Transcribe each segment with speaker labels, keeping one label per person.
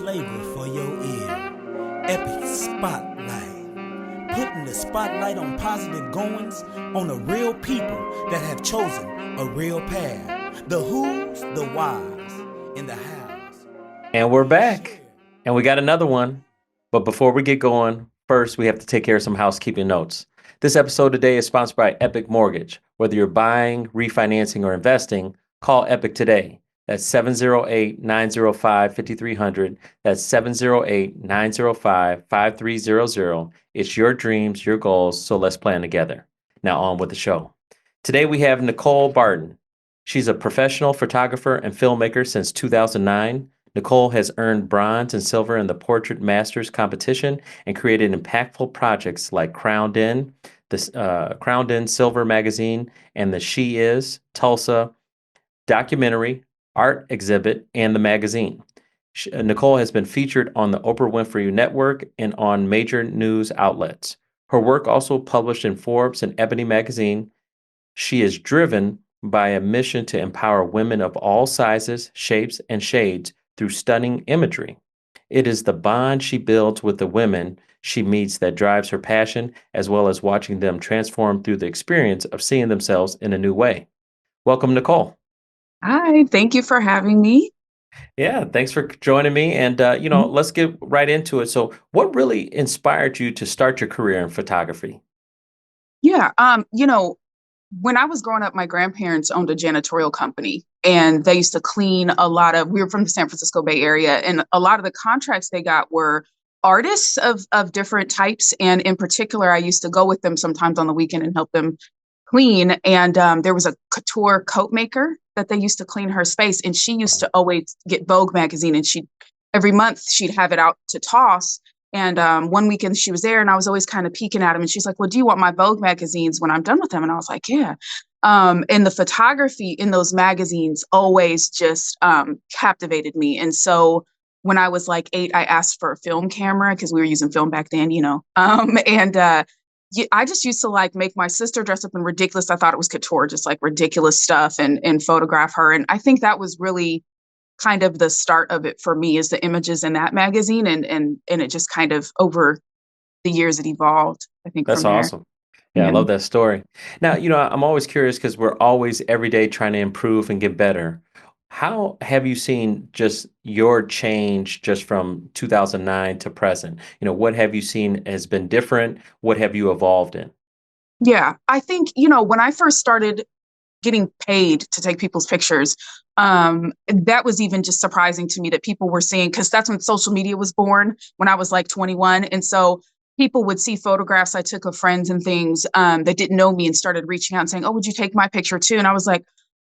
Speaker 1: flavor for your ear. Epic Spotlight. Putting the spotlight on positive goings on the real people that have chosen a real path. The who's, the whys, in the hows.
Speaker 2: And we're back. And we got another one. But before we get going, first we have to take care of some housekeeping notes. This episode today is sponsored by Epic Mortgage. Whether you're buying, refinancing, or investing, call Epic today. That's 708-905-5300. That's 708-905-5300. It's your dreams, your goals, so let's plan together. Now on with the show. Today we have Nicole Barton. She's a professional photographer and filmmaker since 2009. Nicole has earned bronze and silver in the Portrait Masters competition and created impactful projects like Crowned In, the Crowned In Silver magazine, and the She Is Tulsa documentary, art exhibit, and the magazine. Nicole has been featured on the Oprah Winfrey Network and on major news outlets. Her work also published in Forbes and Ebony magazine. She is driven by a mission to empower women of all sizes, shapes, and shades through stunning imagery. It is the bond she builds with the women she meets that drives her passion, as well as watching them transform through the experience of seeing themselves in a new way. Welcome, Nicole.
Speaker 3: Hi, thank you for having me.
Speaker 2: Yeah, thanks for joining me. And, let's get right into it. So what really inspired you to start your career in photography?
Speaker 3: Yeah, when I was growing up, my grandparents owned a janitorial company and they used to clean we were from the San Francisco Bay Area, and a lot of the contracts they got were artists of different types. And in particular, I used to go with them sometimes on the weekend and help them clean. And there was a couture coat maker that they used to clean her space. And she used to always get Vogue magazine, and every month she'd have it out to toss. And one weekend she was there and I was always kind of peeking at him, and she's like, well, do you want my Vogue magazines when I'm done with them? And I was like, yeah. And the photography in those magazines always just captivated me. And so when I was like 8, I asked for a film camera because we were using film back then, I just used to like make my sister dress up in ridiculous. I thought it was couture, just like ridiculous stuff, and photograph her. And I think that was really kind of the start of it for me, is the images in that magazine. And it just kind of over the years it evolved, I think,
Speaker 2: That's
Speaker 3: from there.
Speaker 2: awesome. Yeah, I love that story. Now, I'm always curious because we're always every day trying to improve and get better. How have you seen just your change just from 2009 to present? What have you seen has been different? What have you evolved in?
Speaker 3: Yeah, I think, when I first started getting paid to take people's pictures, that was even just surprising to me that people were seeing, because that's when social media was born, when I was like 21. And so people would see photographs I took of friends and things that didn't know me and started reaching out and saying, oh, would you take my picture too? And I was like,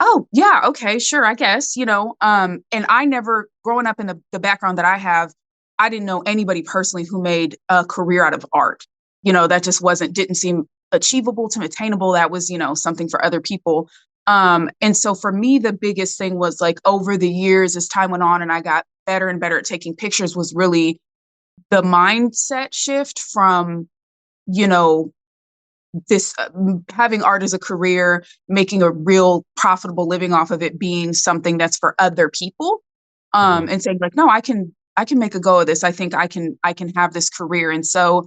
Speaker 3: oh, yeah, okay, sure, I guess, and I never, growing up in the background that I have, I didn't know anybody personally who made a career out of art. That just didn't seem achievable to attainable. That was, something for other people. And so for me, the biggest thing was like over the years, as time went on and I got better and better at taking pictures, was really the mindset shift from, this having art as a career, making a real profitable living off of it, being something that's for other people, and saying like, no, I can make a go of this. I think I can have this career. And so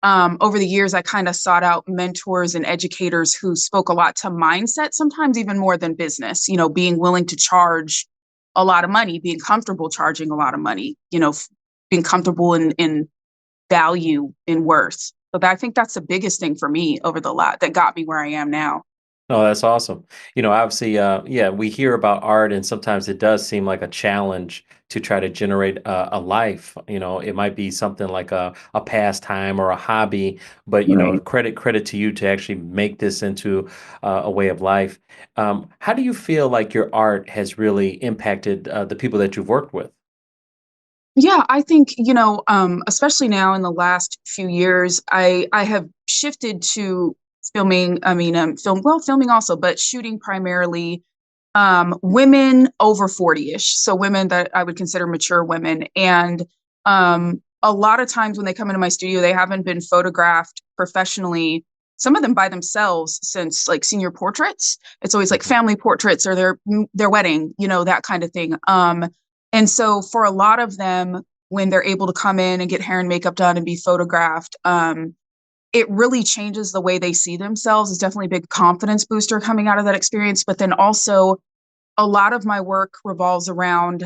Speaker 3: over the years, I kind of sought out mentors and educators who spoke a lot to mindset, sometimes even more than business, being willing to charge a lot of money, being comfortable charging a lot of money, being comfortable in value, in worth. So I think that's the biggest thing for me over the lot that got me where I am now.
Speaker 2: Oh, that's awesome. Obviously, we hear about art, and sometimes it does seem like a challenge to try to generate a life. It might be something like a pastime or a hobby, but
Speaker 3: Right.
Speaker 2: credit to you to actually make this into a way of life. How do you feel like your art has really impacted the people that you've worked with?
Speaker 3: Yeah, I think, especially now in the last few years, I have shifted to filming, filming also, but shooting primarily women over 40-ish. So women that I would consider mature women. And a lot of times when they come into my studio, they haven't been photographed professionally, some of them by themselves, since like senior portraits. It's always like family portraits or their wedding, that kind of thing. And so for a lot of them, when they're able to come in and get hair and makeup done and be photographed. It really changes the way they see themselves. It's definitely a big confidence booster coming out of that experience. But then also a lot of my work revolves around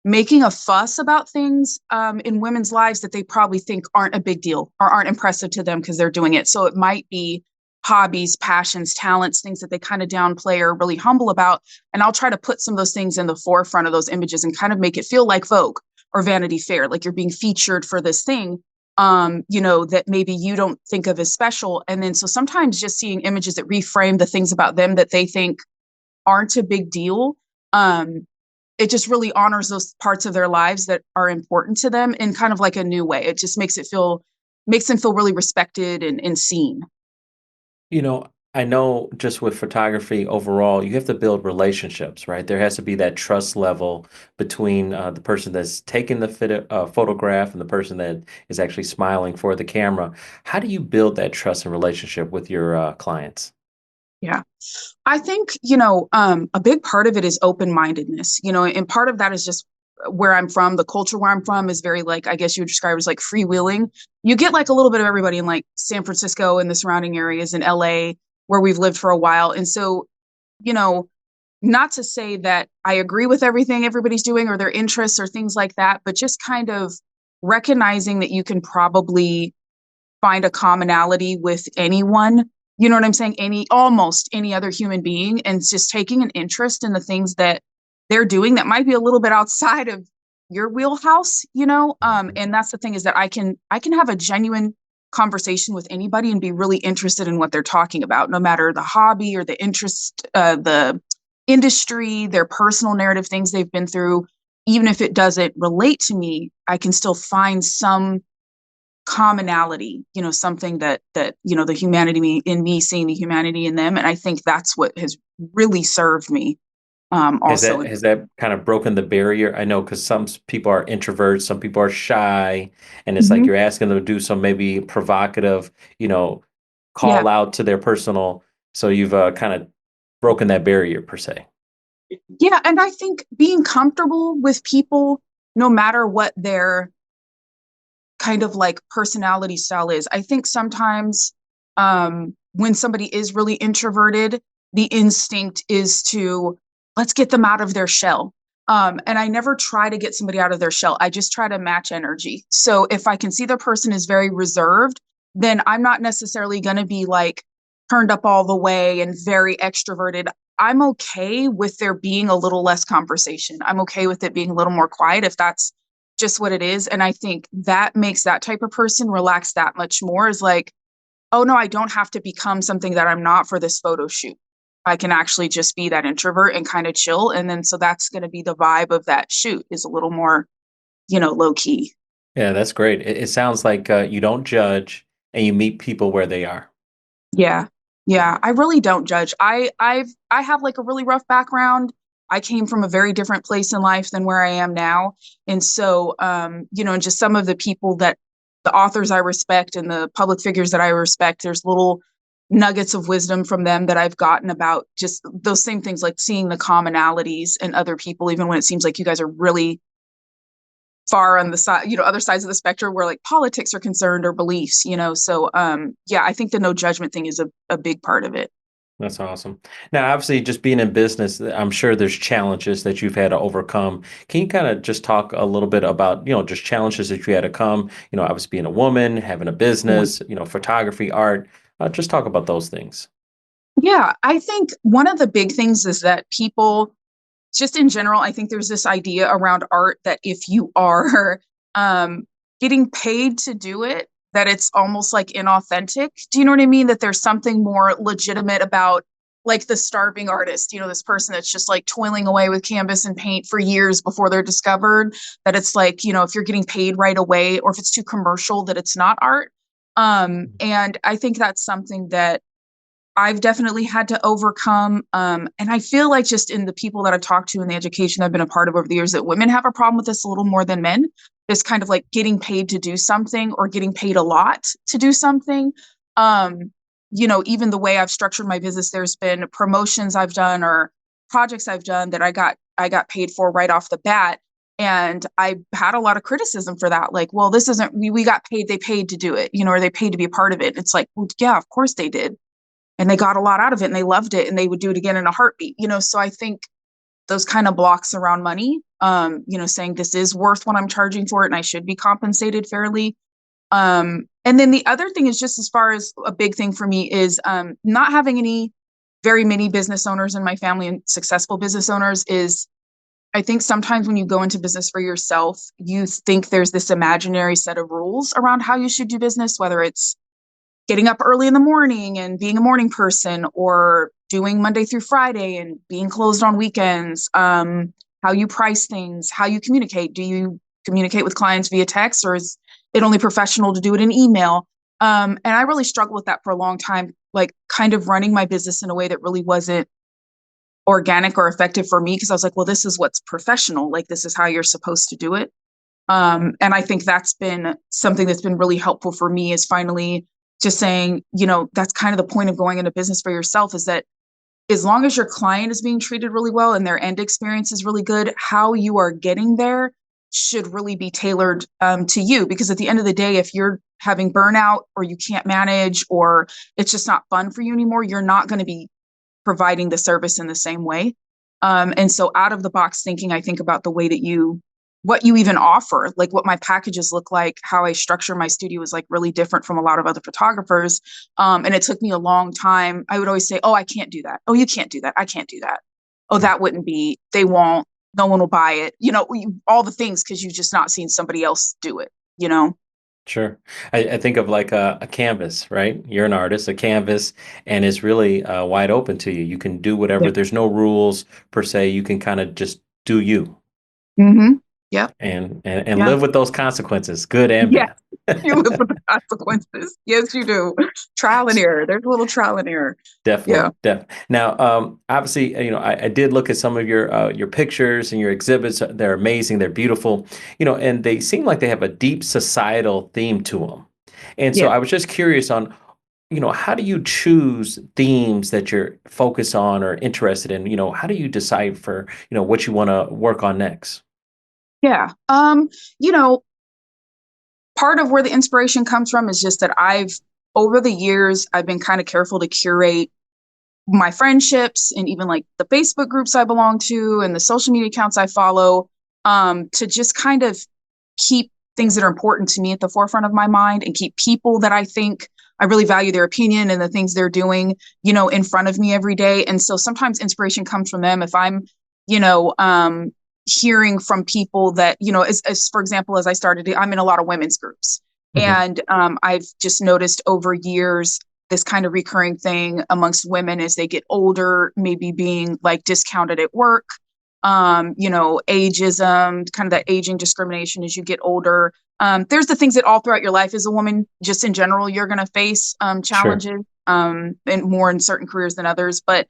Speaker 3: making a fuss about things in women's lives that they probably think aren't a big deal or aren't impressive to them because they're doing it. So it might be hobbies, passions, talents, things that they kind of downplay or really humble about. And I'll try to put some of those things in the forefront of those images and kind of make it feel like Vogue or Vanity Fair, like you're being featured for this thing, that maybe you don't think of as special. And then so sometimes just seeing images that reframe the things about them that they think aren't a big deal. It just really honors those parts of their lives that are important to them in kind of like a new way. It just makes them feel really respected and seen.
Speaker 2: I know just with photography overall, you have to build relationships, right? There has to be that trust level between the person that's taking the photograph and the person that is actually smiling for the camera. How do you build that trust and relationship with your clients?
Speaker 3: Yeah. I think, a big part of it is open-mindedness, and part of that is just where I'm from. The culture where I'm from is very like, I guess you would describe as like freewheeling. You get like a little bit of everybody in like San Francisco and the surrounding areas in LA where we've lived for a while. And so, you know, not to say that I agree with everything everybody's doing or their interests or things like that, but just kind of recognizing that you can probably find a commonality with anyone. You know what I'm saying? Almost any other human being, and just taking an interest in the things that they're doing that might be a little bit outside of your wheelhouse, and that's the thing, is that I can have a genuine conversation with anybody and be really interested in what they're talking about, no matter the hobby or the interest, the industry, their personal narrative, things they've been through. Even if it doesn't relate to me, I can still find some commonality, something that the humanity in me, seeing the humanity in them. And I think that's what has really served me.
Speaker 2: Has
Speaker 3: Also,
Speaker 2: that kind of broken the barrier? I know because some people are introverts, some people are shy, and it's like
Speaker 3: Mhm.
Speaker 2: you're asking them to do some maybe provocative,
Speaker 3: Yeah,
Speaker 2: call out to their personal. So you've kind of broken that barrier per se.
Speaker 3: yeah, and I think being comfortable with people, no matter what their kind of like personality style is. I think sometimes when somebody is really introverted, the instinct is to let's get them out of their shell. And I never try to get somebody out of their shell. I just try to match energy. So if I can see the person is very reserved, then I'm not necessarily going to be like turned up all the way and very extroverted. I'm okay with there being a little less conversation. I'm okay with it being a little more quiet if that's just what it is. And I think that makes that type of person relax that much more, is like, oh no, I don't have to become something that I'm not for this photo shoot. I can actually just be that introvert and kind of chill. And then so that's going to be the vibe of that shoot, is a little more, low key.
Speaker 2: Yeah, that's great. It sounds like you don't judge and you meet people where they are.
Speaker 3: Yeah. Yeah. I really don't judge. I have like a really rough background. I came from a very different place in life than where I am now. And so, and just some of the people that the authors I respect and the public figures that I respect, there's little nuggets of wisdom from them that I've gotten about just those same things, like seeing the commonalities in other people, even when it seems like you guys are really far on the side, other sides of the spectrum where like politics are concerned or beliefs, So yeah, I think the no judgment thing is a big part of it.
Speaker 2: That's awesome. Now, obviously, just being in business, I'm sure there's challenges that you've had to overcome. Can you kind of just talk a little bit about, just challenges that you had to come, obviously being a woman, having a
Speaker 3: Yeah.
Speaker 2: business, photography, art, just talk about those things.
Speaker 3: Yeah, I think one of the big things is that people, just in general, I think there's this idea around art that if you are um, getting paid to do it, that it's almost like inauthentic. Do you know what I mean? That there's something more legitimate about like the starving artist, this person that's just like toiling away with canvas and paint for years before they're discovered. That it's like, if you're getting paid right away, or if it's too commercial, that it's not art. And I think that's something that I've definitely had to overcome. And I feel like just in the people that I've talked to in the education I've been a part of over the years, that women have a problem with this a little more than men. This kind of like getting paid to do something, or getting paid a lot to do something. Even the way I've structured my business, there's been promotions I've done or projects I've done that I got paid for right off the bat. And I had a lot of criticism for that. Like, well, this isn't, we got paid, they paid to do it, or they paid to be a part of it. It's like, well, yeah, of course they did. And they got a lot out of it and they loved it and they would do it again in a heartbeat, So I think those kind of blocks around money, saying this is worth what I'm charging for it and I should be compensated fairly. And then the other thing is, just as far as a big thing for me, is not having very many business owners in my family and successful business owners. Is I think sometimes when you go into business for yourself, you think there's this imaginary set of rules around how you should do business, whether it's getting up early in the morning and being a morning person, or doing Monday through Friday and being closed on weekends, how you price things, how you communicate. Do you communicate with clients via text, or is it only professional to do it in email? And I really struggled with that for a long time, like kind of running my business in a way that really wasn't organic or effective for me, because I was like, well, this is what's professional. Like, this is how you're supposed to do it. And I think that's been something that's been really helpful for me, is finally just saying, that's kind of the point of going into business for yourself, is that as long as your client is being treated really well and their end experience is really good, how you are getting there should really be tailored to you. Because at the end of the day, if you're having burnout, or you can't manage, or it's just not fun for you anymore, you're not going to be providing the service in the same way. And so out of the box thinking, I think about the way that what you even offer, like what my packages look like, how I structure my studio is like really different from a lot of other photographers. And it took me a long time. I would always say, oh, I can't do that. Oh, you can't do that. I can't do that. Oh, that wouldn't be, they won't, no one will buy it. All the things, because you've just not seen somebody else do it.
Speaker 2: Sure. I think of like a canvas, right? You're an artist, a canvas, and it's really wide open to you. You can do whatever.
Speaker 3: Yeah.
Speaker 2: There's no rules per se. You can kind of just do you.
Speaker 3: Mm-hmm. Yep.
Speaker 2: And
Speaker 3: Yeah.
Speaker 2: live with those consequences, good and
Speaker 3: Yeah.
Speaker 2: bad.
Speaker 3: You live with the consequences. Yes, you do. Trial and error. There's a little trial and error.
Speaker 2: Definitely,
Speaker 3: Yeah.
Speaker 2: Now, obviously, I did look at some of your pictures and your exhibits. They're amazing. They're beautiful. And they seem like they have a deep societal theme to them. And so
Speaker 3: Yeah.
Speaker 2: I was just curious on, how do you choose themes that you're focused on or interested in? How do you decide for, what you want to work on next?
Speaker 3: Yeah. Part of where the inspiration comes from is just that over the years, I've been kind of careful to curate my friendships, and even like the Facebook groups I belong to and the social media accounts I follow, to just kind of keep things that are important to me at the forefront of my mind, and keep people that I think I really value their opinion and the things they're doing, in front of me every day. And so sometimes inspiration comes from them. If I'm, hearing from people that, as for example, as I started, I'm in a lot of women's groups.
Speaker 2: Mm-hmm.
Speaker 3: And I've just noticed over years, this kind of recurring thing amongst women as they get older, maybe being like discounted at work, ageism, kind of that aging discrimination as you get older. There's the things that all throughout your life as a woman, just in general, you're going to face challenges,
Speaker 2: Sure.
Speaker 3: and more in certain careers than others. But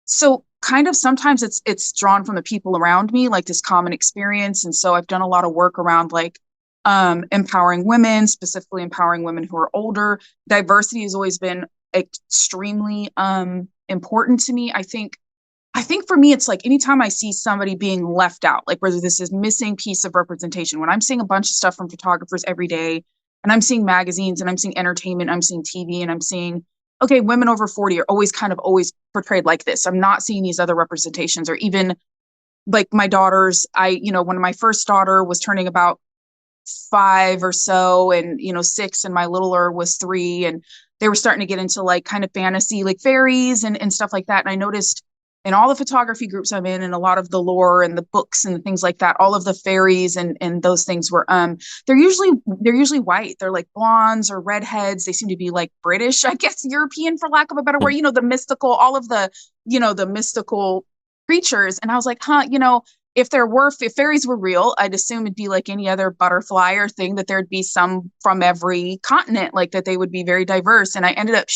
Speaker 3: so kind of sometimes it's drawn from the people around me, like this common experience. And so I've done a lot of work around like empowering women, specifically empowering women who are older. Diversity has always been extremely important to me. I think for me, it's like anytime I see somebody being left out, like whether this is missing piece of representation, when I'm seeing a bunch of stuff from photographers every day, and I'm seeing magazines, and I'm seeing entertainment, I'm seeing TV, and I'm seeing, okay, women over 40 are always portrayed like this. I'm not seeing these other representations. Or even like my daughters, when my first daughter was turning about 5 or so, and 6, and my littler was 3, and they were starting to get into like kind of fantasy, like fairies and stuff like that. And I noticed in all the photography groups I'm in, and a lot of the lore and the books and things like that, all of the fairies and those things were they're usually white. They're like blondes or redheads. They seem to be like British, I guess, European, for lack of a better word, the mystical, all of the the mystical creatures. And I was like, if fairies were real, I'd assume it'd be like any other butterfly or thing, that there'd be some from every continent, like that they would be very diverse. And I ended up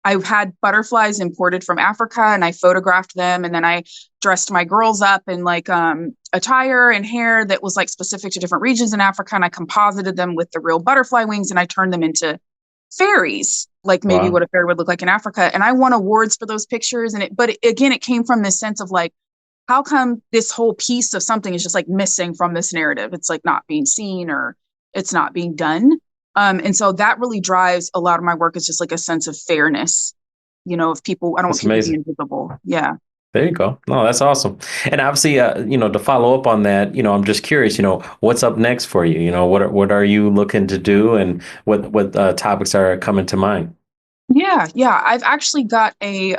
Speaker 3: I had butterflies imported from Africa, and I photographed them. And then I dressed my girls up in like attire and hair that was like specific to different regions in Africa. And I composited them with the real butterfly wings, and I turned them into fairies, like maybe what a fairy would look like in Africa. And I won awards for those pictures. But again, it came from this sense of like, how come this whole piece of something is just like missing from this narrative? It's like not being seen or it's not being done. And so that really drives a lot of my work, is just like a sense of fairness, of people. I don't want
Speaker 2: That's
Speaker 3: people to be
Speaker 2: amazing.
Speaker 3: invisible. Yeah.
Speaker 2: There you go. No, that's awesome. And obviously, to follow up on that, I'm just curious, what's up next for you? What are you looking to do, and what topics are coming to mind?
Speaker 3: Yeah, yeah. I've actually got a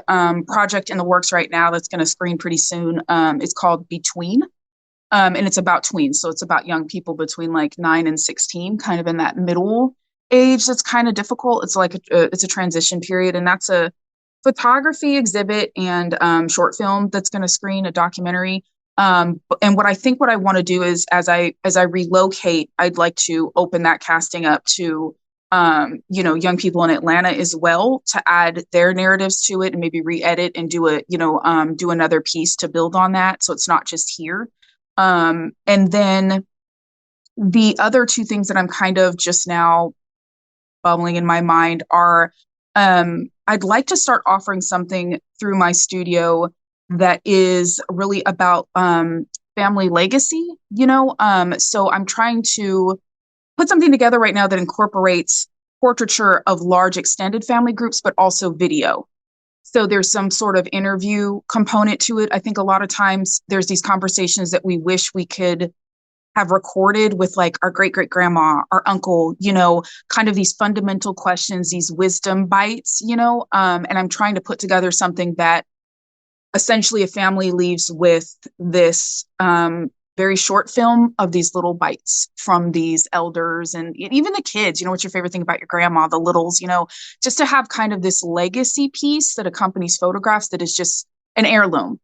Speaker 3: project in the works right now that's going to screen pretty soon. It's called Between, and it's about tweens. So it's about young people between like 9 and 16, kind of in that middle age. That's kind of difficult. It's like it's a transition period, and that's a photography exhibit and short film that's going to screen, a documentary. And what I want to do is, as I relocate, I'd like to open that casting up to young people in Atlanta as well, to add their narratives to it and maybe re-edit and do another piece to build on that. So it's not just here. And then the other two things that I'm kind of just now bubbling in my mind are, I'd like to start offering something through my studio that is really about family legacy, So I'm trying to put something together right now that incorporates portraiture of large extended family groups, but also video. So there's some sort of interview component to it. I think a lot of times there's these conversations that we wish we could have recorded with like our great great grandma, our uncle, kind of these fundamental questions, these wisdom bites, and I'm trying to put together something that essentially a family leaves with this very short film of these little bites from these elders and even the kids. What's your favorite thing about your grandma, the littles, just to have kind of this legacy piece that accompanies photographs that is just an heirloom,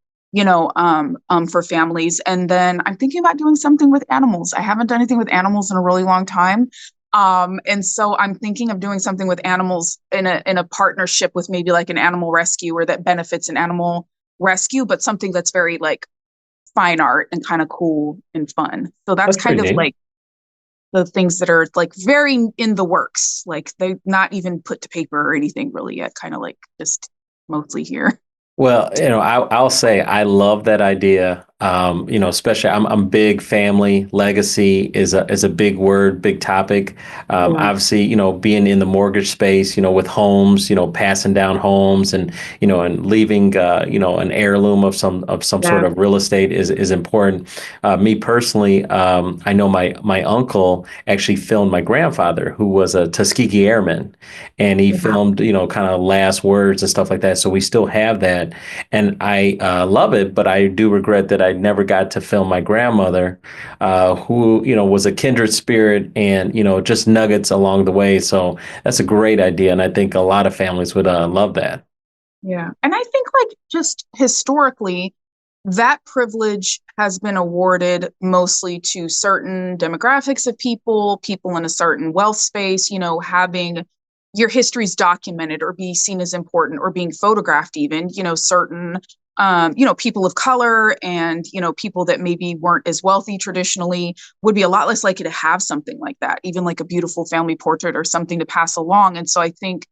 Speaker 3: for families. And then I'm thinking about doing something with animals. I haven't done anything with animals in a really long time. And so I'm thinking of doing something with animals in a partnership with maybe like an animal rescuer that benefits an animal rescue, but something that's very like fine art and kind of cool and fun. So that's kind of
Speaker 2: Pretty neat.
Speaker 3: like the things that are like very in the works. Like they're not even put to paper or anything really yet, kind of like just mostly here.
Speaker 2: Well, I'll say I love that idea. Especially I'm big family legacy is a big word, big topic.
Speaker 3: Yeah.
Speaker 2: Obviously, being in the mortgage space, with homes, passing down homes and leaving, an heirloom of some sort
Speaker 3: Yeah.
Speaker 2: of real estate is important. Me personally, I know my uncle actually filmed my grandfather, who was a Tuskegee Airman, and he
Speaker 3: Yeah.
Speaker 2: filmed, kind of last words and stuff like that. So we still have that, and I love it, but I do regret that I never got to film my grandmother, who was a kindred spirit, and just nuggets along the way. So that's a great idea, and I think a lot of families would love that.
Speaker 3: Yeah. And I think like just historically, that privilege has been awarded mostly to certain demographics of people in a certain wealth space, having your histories documented or be seen as important or being photographed even, certain people of color and, people that maybe weren't as wealthy traditionally would be a lot less likely to have something like that, even like a beautiful family portrait or something to pass along. And so I think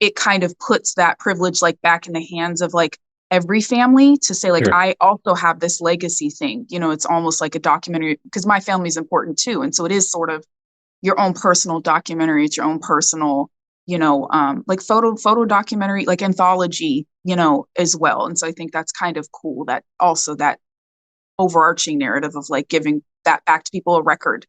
Speaker 3: it kind of puts that privilege like back in the hands of like every family to say like,
Speaker 2: Sure.
Speaker 3: I also have this legacy thing. It's almost like a documentary because my family is important too. And so it is sort of your own personal documentary. It's your own personal, like photo documentary, like anthology, as well. And so I think that's kind of cool, that also that overarching narrative of like giving that back to people, a record,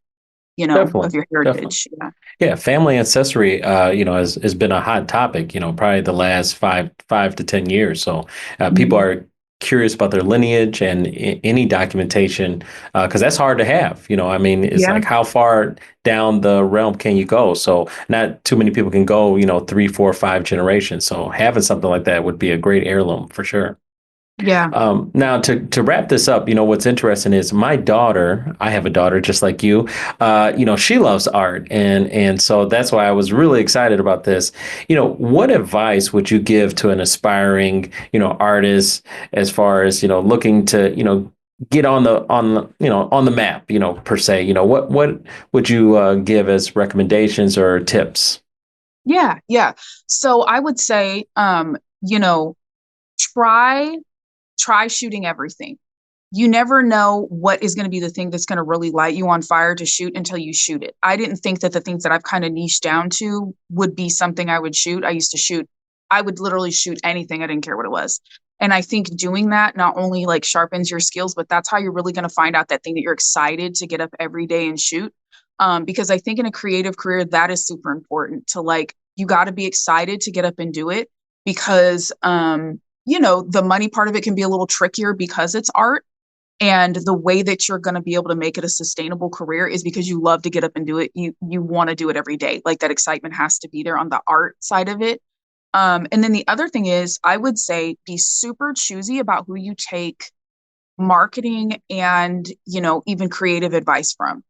Speaker 2: Definitely.
Speaker 3: of your
Speaker 2: Definitely.
Speaker 3: heritage. Yeah.
Speaker 2: Yeah, family ancestry, has been a hot topic, probably the last five to 10 years. So people
Speaker 3: Mhm.
Speaker 2: are curious about their lineage and any documentation, because that's hard to have. I mean, it's
Speaker 3: Yeah.
Speaker 2: like how far down the realm can you go? So not too many people can go, 3, 4, 5 generations. So having something like that would be a great heirloom for sure.
Speaker 3: Yeah.
Speaker 2: Now to wrap this up, what's interesting is my daughter. I have a daughter just like you. She loves art, and so that's why I was really excited about this. What advice would you give to an aspiring, artist, as far as looking to get on the map, per se. What would you give as recommendations or tips?
Speaker 3: Yeah. Yeah. So I would say, try shooting everything. you never know what is going to be the thing that's going to really light you on fire to shoot until you shoot it. I didn't think that the things that I've kind of niched down to would be something I would shoot. I would literally shoot anything. I didn't care what it was. And I think doing that not only like sharpens your skills, but that's how you're really going to find out that thing that you're excited to get up every day and shoot. Because I think in a creative career, that is super important to like, you got to be excited to get up and do it because, the money part of it can be a little trickier because it's art. And the way that you're going to be able to make it a sustainable career is because you love to get up and do it. You want to do it every day. Like that excitement has to be there on the art side of it. And then the other thing is I would say be super choosy about who you take marketing and, even creative advice from.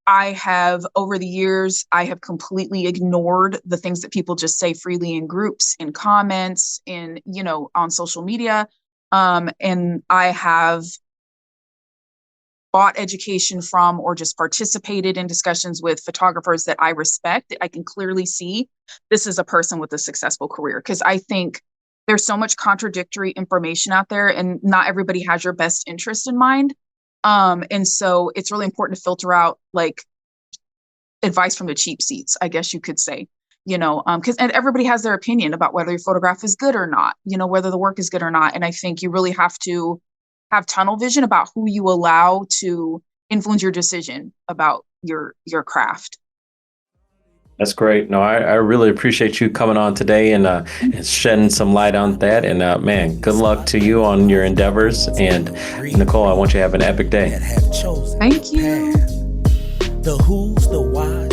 Speaker 3: I have over the years, I have completely ignored the things that people just say freely in groups, in comments, on social media. And I have bought education from or just participated in discussions with photographers that I respect, that I can clearly see this is a person with a successful career. Because I think there's so much contradictory information out there and not everybody has your best interest in mind. And so it's really important to filter out like advice from the cheap seats, I guess you could say. Because and everybody has their opinion about whether your photograph is good or not, whether the work is good or not. And I think you really have to have tunnel vision about who you allow to influence your decision about your craft.
Speaker 2: That's great. No, I really appreciate you coming on today and shedding some light on that. And man, good luck to you on your endeavors. And Nicole, I want you to have an epic day.
Speaker 3: Thank you.
Speaker 1: The who's, the why,